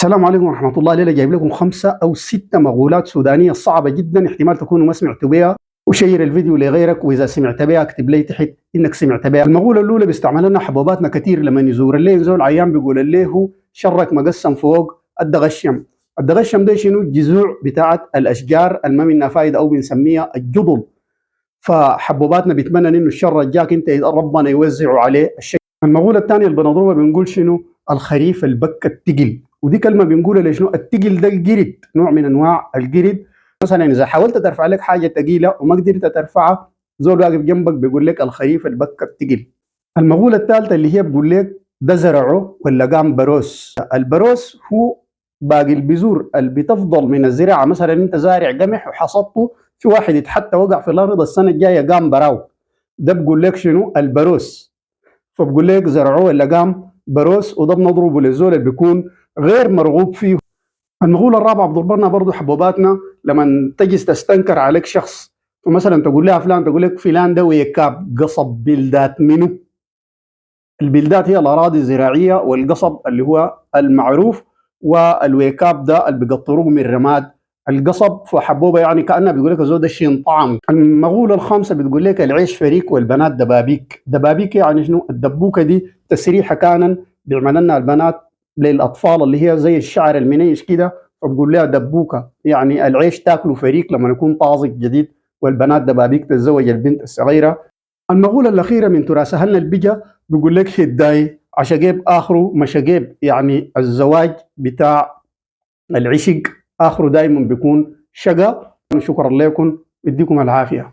السلام عليكم ورحمة الله. ليلة جايب لكم 5 أو 6 مقولات سودانية صعبة جدا، احتمال تكونوا ما سمعتوا بها، وشير الفيديو لغيرك، وإذا سمعت بها اكتب لي تحت إنك سمعت بها. المقولة الأولى بيستعملها لنا حبوباتنا كثير لما يزور الليل زول عيان بيقول له شرك مقسم فوق الدغشم. الدغشم ده شنو؟ الجذوع بتاعت الأشجار الما منها فايدة أو بنسميها الجضل. فحبوباتنا بيتمنى إنه الشر جاك أنت ربنا يوزعه عليه الشيء. المقولة الثانية اللي بنضربها بنقول شنو؟ الخريف البكة التقل، ودي كلمة بنقولها لشنو؟ التقل ده الجرد، نوع من أنواع الجرد. مثلا إذا حاولت ترفع لك حاجة ثقيلة وما قدرت ترفعها، زول واقف جنبك بيقول لك الخريف البكة التقل. المقولة الثالثة اللي هي بقول لك ده زرعه ولا قام بروس. البروس هو باقي البذور اللي بتفضل من الزراعة. مثلا أنت زارع قمح وحصدته، في واحد يتحتى وقع في الأرض السنة الجاية قام براو، ده بقول لك شنو؟ البروس. فبقول لك زرعوه ولا قام بروس، وده بنضربه للزول اللي بيكون غير مرغوب فيه. المقولة الرابعة بضربنا برضه حبوباتنا لما تجي تستنكر عليك شخص، فمثلا تقول لها فلان، تقول لك فلان ده ويكاب قصب بلدات منو؟ البلدات هي الأراضي الزراعية، والقصب اللي هو المعروف، والويكاب ده اللي بيقطروه من رماد القصب. فحبوبه يعني كأنها بيقول لك الزول ده شيء طعم. المقولة الخامسة بتقول لك العيش فريك والبنات دبابيك. دبابيك يعني شنو؟ الدبوكة دي تسريحة كان بيعمل لنا البنات للأطفال اللي هي زي الشعر المنيش كده، فبقول لها دبوكة، يعني العيش تاكله فريك لما يكون طازج جديد، والبنات دبابيك تتزوج البنت الصغيرة. المقولة الأخيرة من تراث أهلنا البجا بيقول لك هداي عشقيب آخره مشقيب، يعني الزواج بتاع العشق آخره دائما بيكون شقا. شكرا لكم، يديكم العافية.